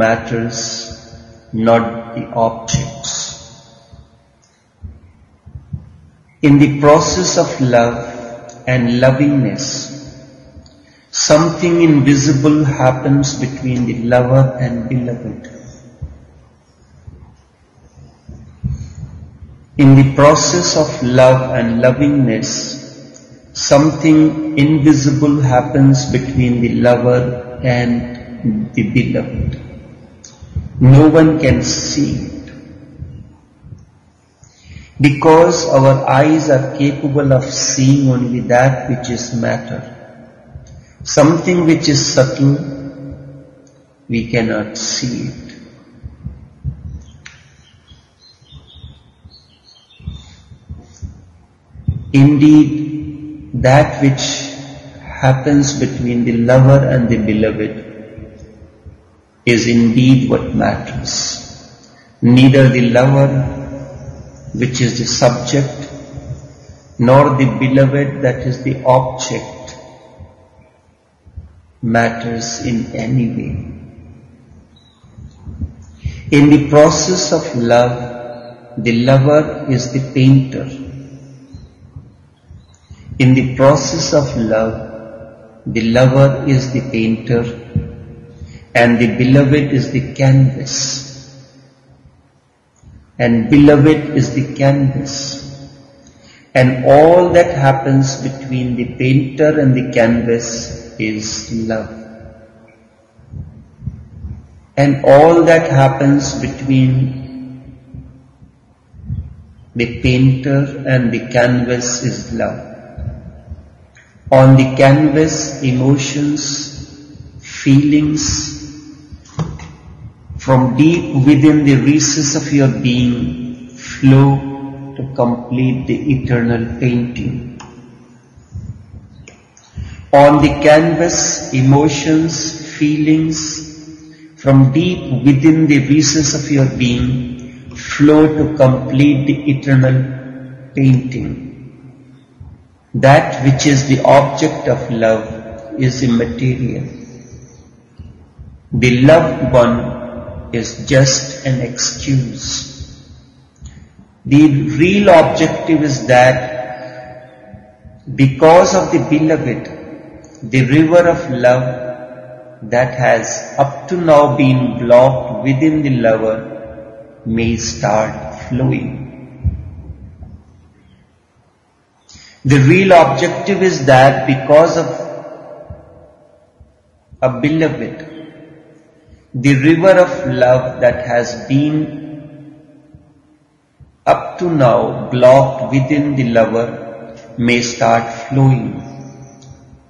matters, not the objects. In the process of love and lovingness, something invisible happens between the lover and beloved. In the process of love and lovingness, something invisible happens between the lover and the beloved. No one can see it. Because our eyes are capable of seeing only that which is matter. Something which is subtle, we cannot see it. Indeed, that which happens between the lover and the beloved is indeed what matters. Neither the lover, which is the subject, nor the beloved, that is the object, matters in any way. In the process of love, the lover is the painter. In the process of love, the lover is the painter and the beloved is the canvas. And beloved is the canvas. And all that happens between the painter and the canvas is love. And all that happens between the painter and the canvas is love. On the canvas, emotions, feelings from deep within the recesses of your being flow to complete the eternal painting. On the canvas, emotions, feelings from deep within the recesses of your being flow to complete the eternal painting. That which is the object of love is immaterial. The loved one is just an excuse. The real objective is that because of the beloved, the river of love that has up to now been blocked within the lover may start flowing. The real objective is that because of a beloved, the river of love that has been up to now blocked within the lover may start flowing.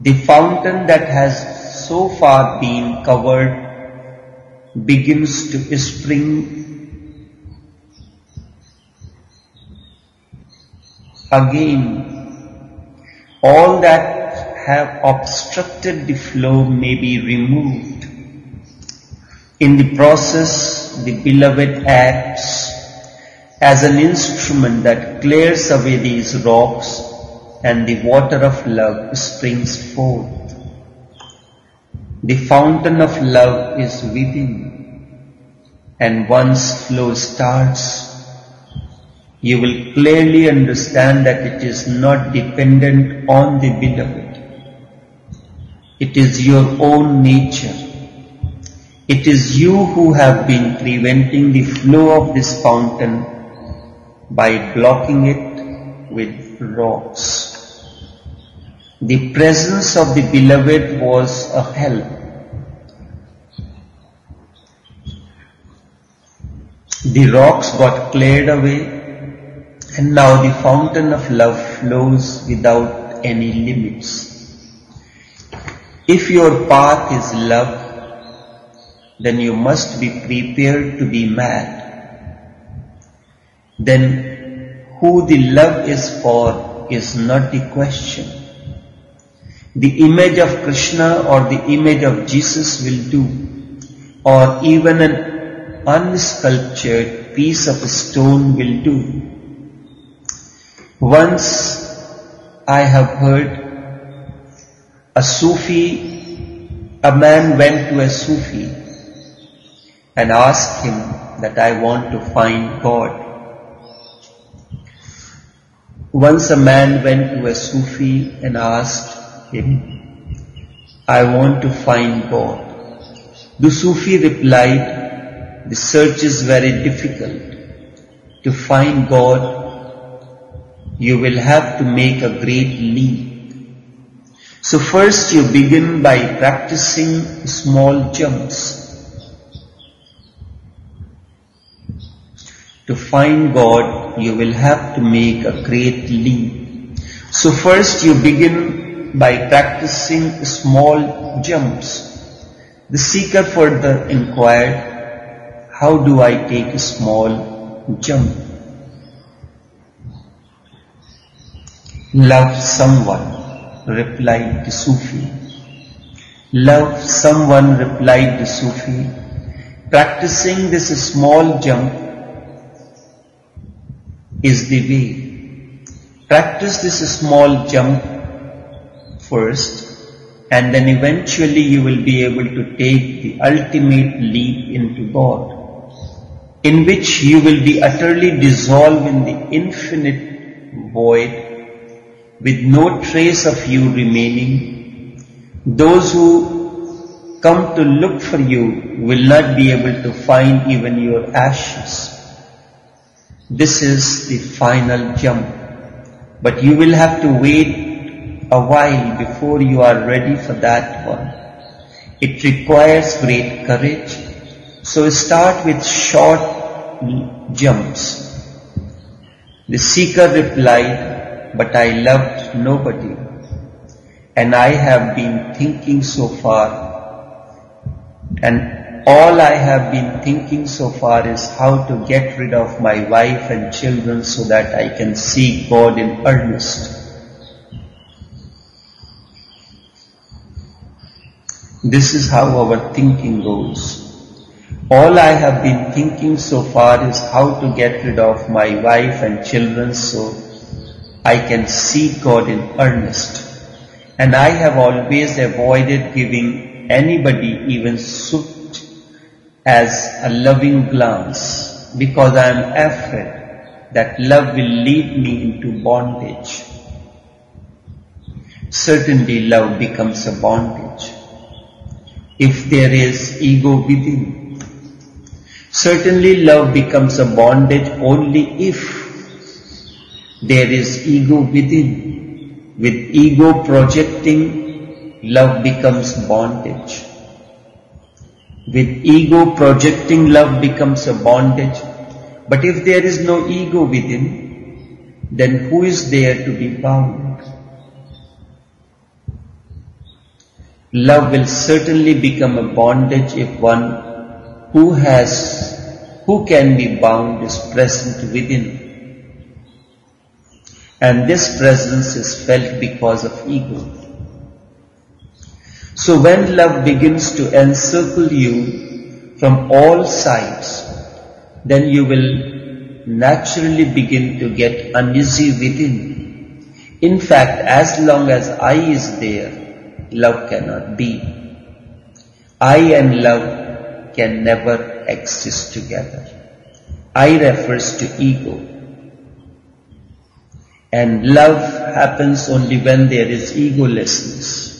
The fountain that has so far been covered begins to spring again. All that have obstructed the flow may be removed. In the process, the beloved acts as an instrument that clears away these rocks and the water of love springs forth. The fountain of love is within, and once flow starts, you will clearly understand that it is not dependent on the beloved. It is your own nature. It is you who have been preventing the flow of this fountain by blocking it with rocks. The presence of the beloved was a help. The rocks got cleared away, and now the fountain of love flows without any limits. If your path is love, then you must be prepared to be mad. Then who the love is for is not the question. The image of Krishna or the image of Jesus will do, or even an unsculptured piece of stone will do. Once I have heard a man went to a Sufi and ask him that I want to find God. Once a man went to a Sufi and asked him, I want to find God. The Sufi replied, the search is very difficult. To find God, you will have to make a great leap. So first you begin by practicing small jumps. To find God, you will have to make a great leap. So first you begin by practicing small jumps. The seeker further inquired, how do I take a small jump? Love someone, replied the Sufi. Love someone, replied the Sufi. Practicing this small jump is the way. Practice this small jump first, and then eventually you will be able to take the ultimate leap into God, in which you will be utterly dissolved in the infinite void with no trace of you remaining. Those who come to look for you will not be able to find even your ashes. This is the final jump, but you will have to wait a while before you are ready for that one. It requires great courage, so start with short jumps. The seeker replied, but I loved nobody, and I have been thinking so far, and all I have been thinking so far is how to get rid of my wife and children so that I can seek God in earnest. This is how our thinking goes. All I have been thinking so far is how to get rid of my wife and children so I can seek God in earnest. And I have always avoided giving anybody even soot as a loving glance, because I am afraid that love will lead me into bondage. Certainly love becomes a bondage if there is ego within. Certainly love becomes a bondage only if there is ego within. With ego projecting, love becomes bondage. With ego projecting, love becomes a bondage. But if there is no ego within, then who is there to be bound? Love will certainly become a bondage if one who can be bound is present within. And this presence is felt because of ego. So when love begins to encircle you from all sides, then you will naturally begin to get uneasy within. In fact, as long as I is there, love cannot be. I and love can never exist together. I refers to ego. And love happens only when there is egolessness.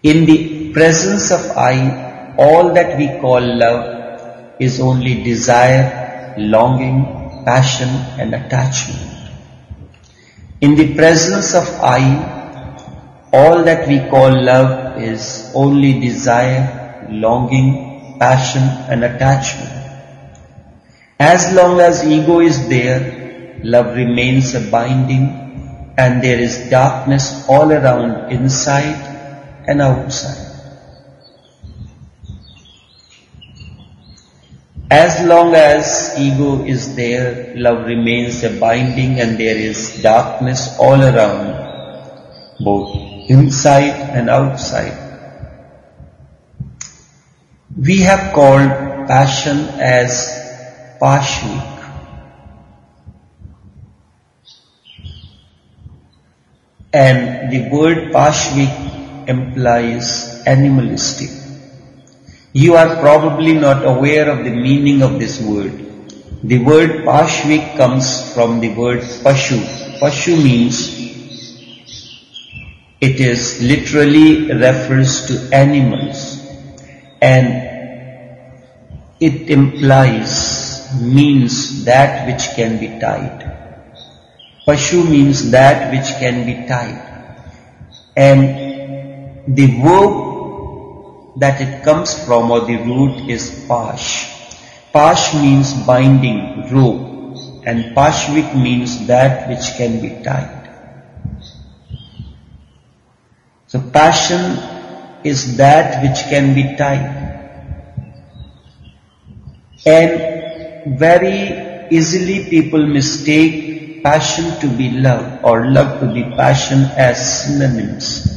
In the presence of I, all that we call love is only desire, longing, passion and attachment. In the presence of I, all that we call love is only desire, longing, passion and attachment. As long as ego is there, love remains a binding and there is darkness all around, inside and outside. As long as ego is there, love remains a binding and there is darkness all around, both inside and outside. We have called passion as Pashvik. And the word Pashvik implies animalistic. You are probably not aware of the meaning of this word. The word Pashvik comes from the word Pashu. Pashu means, it is literally refers to animals, and it means that which can be tied. Pashu means that which can be tied. And the verb that it comes from, or the root, is Pash. Pash means binding, rope, and Pashvik means that which can be tied. So passion is that which can be tied. And very easily people mistake passion to be love, or love to be passion, as synonyms.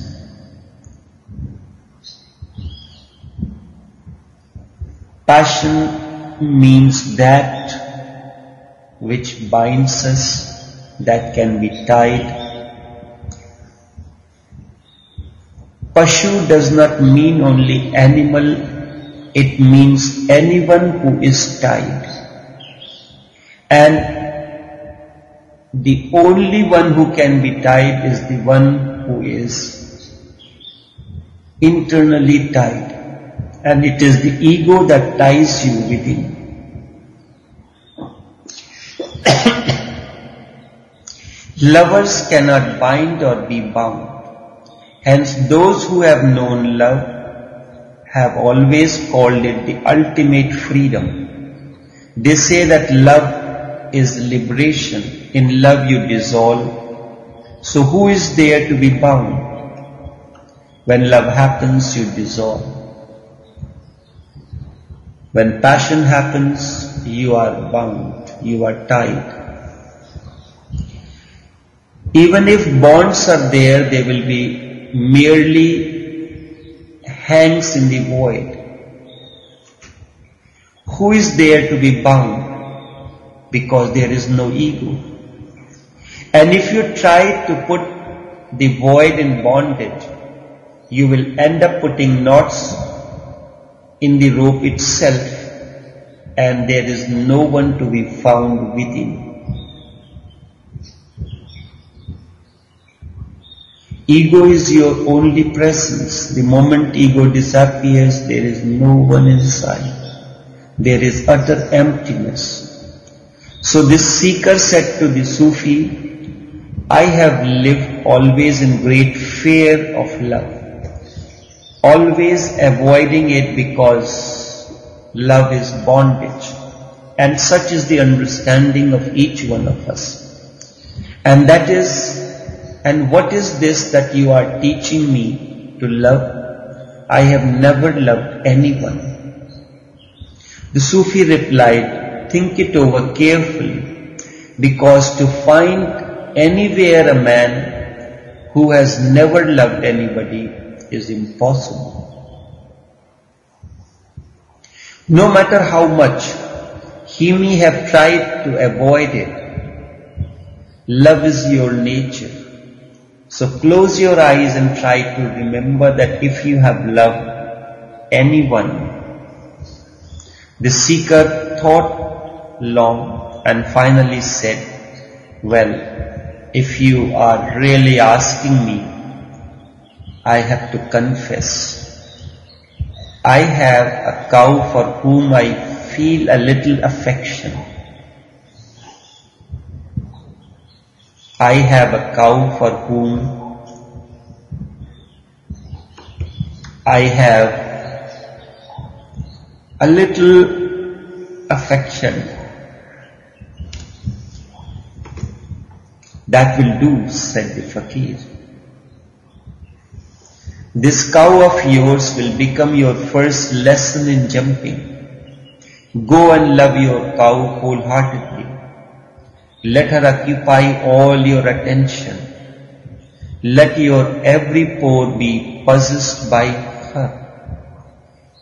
Passion means that which binds us, that can be tied. Pashu does not mean only animal, it means anyone who is tied. And the only one who can be tied is the one who is internally tied. And it is the ego that ties you within. Lovers cannot bind or be bound. Hence, those who have known love have always called it the ultimate freedom. They say that love is liberation. In love you dissolve. So who is there to be bound? When love happens, you dissolve. When passion happens, you are bound, you are tied. Even if bonds are there, they will be merely hangs in the void. Who is there to be bound? Because there is no ego. And if you try to put the void in bondage, you will end up putting knots in the rope itself, and there is no one to be found within. Ego is your only presence. The moment ego disappears, there is no one inside. There is utter emptiness. So this seeker said to the Sufi, I have lived always in great fear of love, always avoiding it because love is bondage. And such is the understanding of each one of us. And that is, and what is this that you are teaching me to love? I have never loved anyone. The Sufi replied, think it over carefully, because to find anywhere a man who has never loved anybody is impossible. No matter how much he may have tried to avoid it, love is your nature. So close your eyes and try to remember that if you have loved anyone. The seeker thought long and finally said, well, if you are really asking me, I have to confess. I have a cow for whom I feel a little affection. I have a cow for whom I have a little affection. That will do, said the fakir. This cow of yours will become your first lesson in jumping. Go and love your cow wholeheartedly. Let her occupy all your attention. Let your every pore be possessed by her.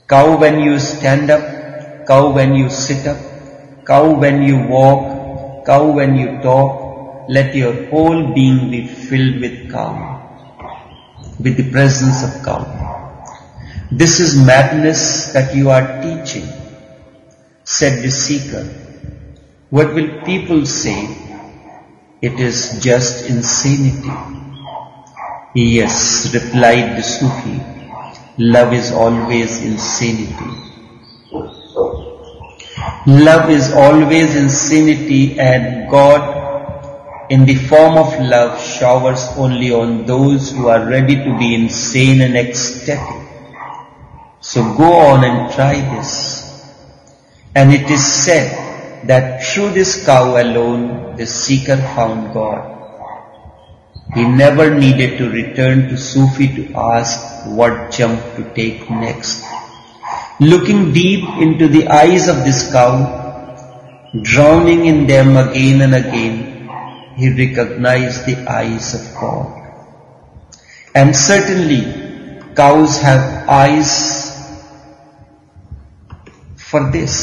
Cow when you stand up, cow when you sit up, cow when you walk, cow when you talk, let your whole being be filled with cow, with the presence of cow. "This is madness that you are teaching," said the seeker. "What will people say? It is just insanity." "Yes," replied the Sufi, "love is always insanity. Love is always insanity, and God, in the form of love, showers only on those who are ready to be insane and ecstatic. So go on and try this." And it is said that through this cow alone, the seeker found God. He never needed to return to Sufi to ask what jump to take next. Looking deep into the eyes of this cow, drowning in them again and again, he recognized the eyes of God. And certainly, cows have eyes for this.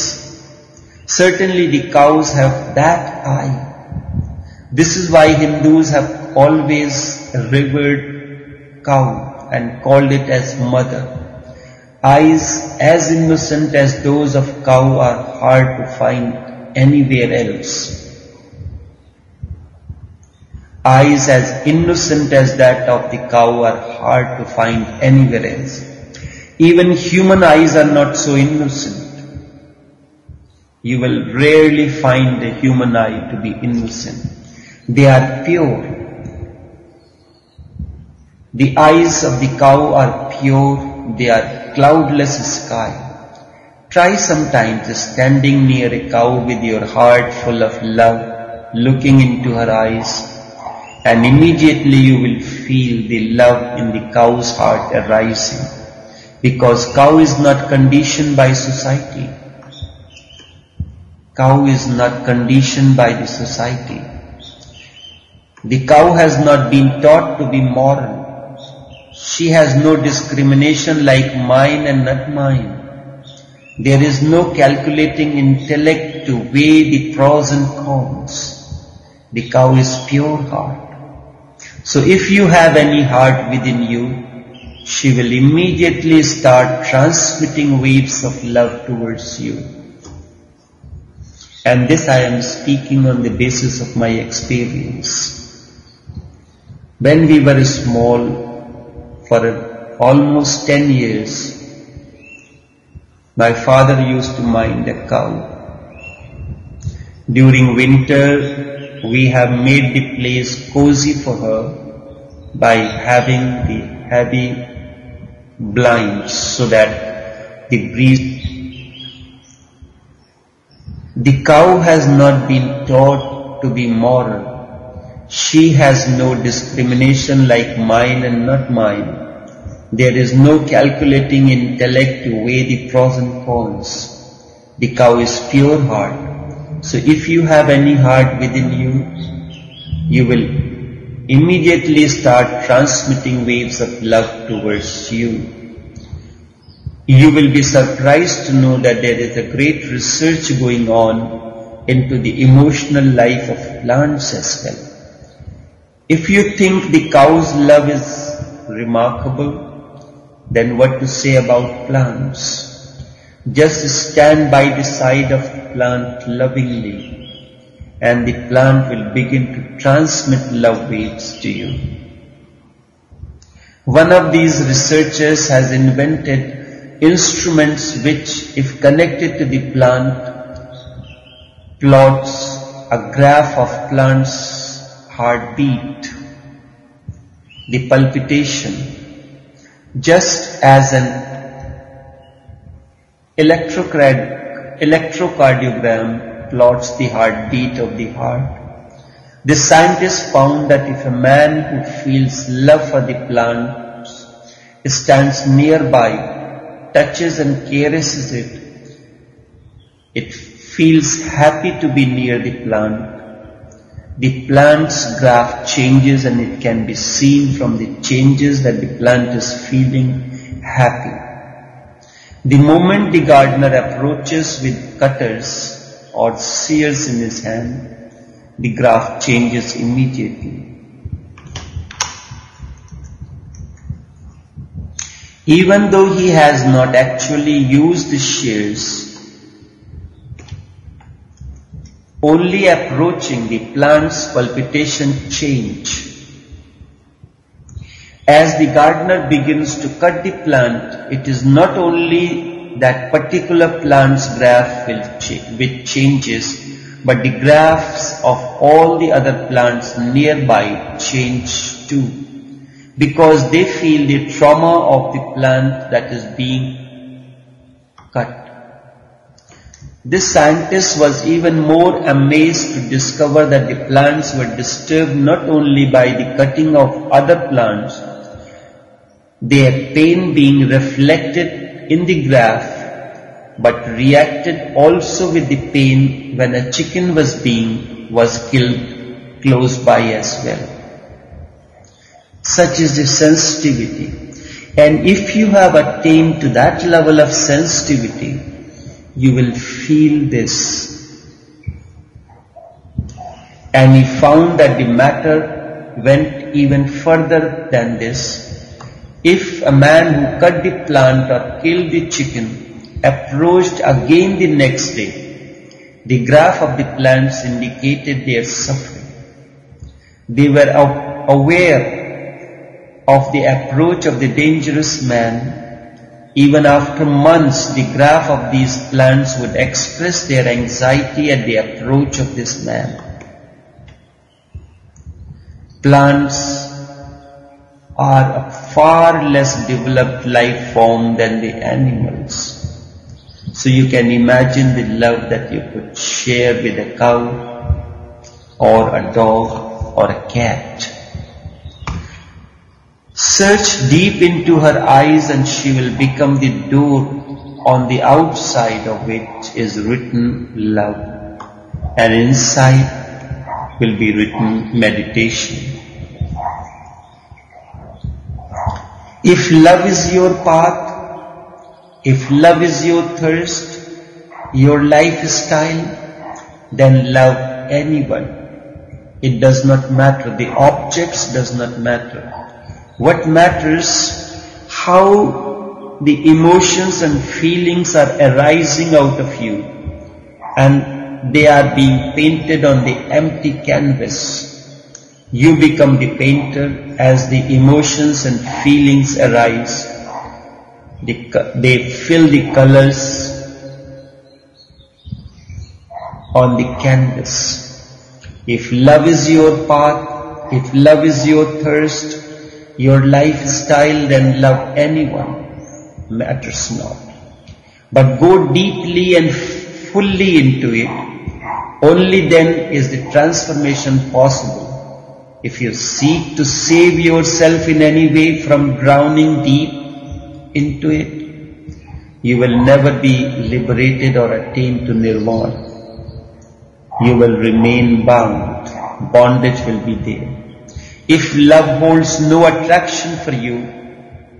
Certainly the cows have that eye. This is why Hindus have always revered cow and called it as mother. Eyes as innocent as those of cow are hard to find anywhere else. Eyes as innocent as that of the cow are hard to find anywhere else. Even human eyes are not so innocent. You will rarely find a human eye to be innocent. They are pure. The eyes of the cow are pure. They are cloudless sky. Try sometimes standing near a cow with your heart full of love, looking into her eyes, and immediately you will feel the love in the cow's heart arising, because cow is not conditioned by society. Cow is not conditioned by the society. The cow has not been taught to be moral. She has no discrimination like mine and not mine. There is no calculating intellect to weigh the pros and cons. The cow is pure heart. So if you have any heart within you, she will immediately start transmitting waves of love towards you. And this I am speaking on the basis of my experience. When we were small, for almost 10 years, my father used to mind a cow. During winter, we have made the place cozy for her by having the heavy blinds so that the breeze. The cow has not been taught to be moral. She has no discrimination like mine and not mine. There is no calculating intellect to weigh the pros and cons. The cow is pure heart. So if you have any heart within you, you will immediately start transmitting waves of love towards you. You will be surprised to know that there is a great research going on into the emotional life of plants as well. If you think the cow's love is remarkable, then what to say about plants? Just stand by the side of the plant lovingly, and the plant will begin to transmit love waves to you. One of these researchers has invented instruments which, if connected to the plant, plots a graph of plant's heartbeat, the palpitation, just as an electrocardiogram plots the heartbeat of the heart. The scientists found that if a man who feels love for the plants stands nearby, touches and caresses it, it feels happy to be near the plant. The plant's graph changes, and it can be seen from the changes that the plant is feeling happy. The moment the gardener approaches with cutters or shears in his hand, the graph changes immediately. Even though he has not actually used the shears, only approaching the plant's palpitation change. As the gardener begins to cut the plant, it is not only that particular plant's graph which changes, but the graphs of all the other plants nearby change too, because they feel the trauma of the plant that is being cut. This scientist was even more amazed to discover that the plants were disturbed not only by the cutting of other plants, their pain being reflected in the graph, but reacted also with the pain when a chicken was killed close by as well. Such is the sensitivity. And if you have attained to that level of sensitivity, you will feel this. And he found that the matter went even further than this. If a man who cut the plant or killed the chicken approached again the next day, the graph of the plants indicated their suffering. They were aware of the approach of the dangerous man. Even after months, the graph of these plants would express their anxiety at the approach of this man. Plants are a far less developed life form than the animals. So you can imagine the love that you could share with a cow or a dog or a cat. Search deep into her eyes and she will become the door on the outside of which is written love, and inside will be written meditation. If love is your path, if love is your thirst, your lifestyle, then love anyone. It does not matter. The objects does not matter. What matters, how the emotions and feelings are arising out of you, and they are being painted on the empty canvas. You become the painter as the emotions and feelings arise. They fill the colors on the canvas. If love is your path, if love is your thirst, your lifestyle, then love anyone, matters not. But go deeply and fully into it. Only then is the transformation possible. If you seek to save yourself in any way from drowning deep into it, you will never be liberated or attain to nirvana. You will remain bound. Bondage will be there. If love holds no attraction for you,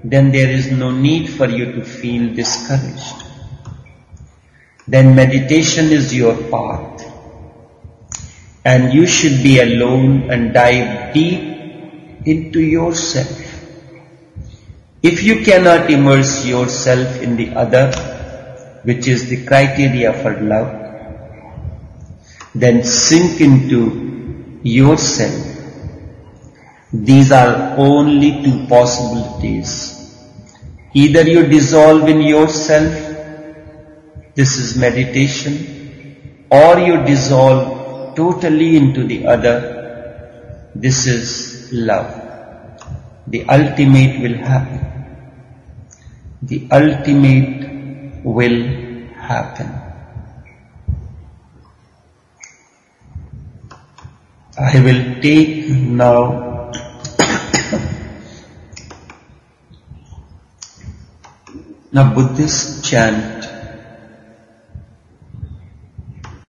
then there is no need for you to feel discouraged. Then meditation is your path. And you should be alone and dive deep into yourself. If you cannot immerse yourself in the other, which is the criteria for love, then sink into yourself. These are only two possibilities. Either you dissolve in yourself, this is meditation, or you dissolve totally into the other, this is love. The ultimate will happen. The ultimate will happen. I will take now a Buddhist chant.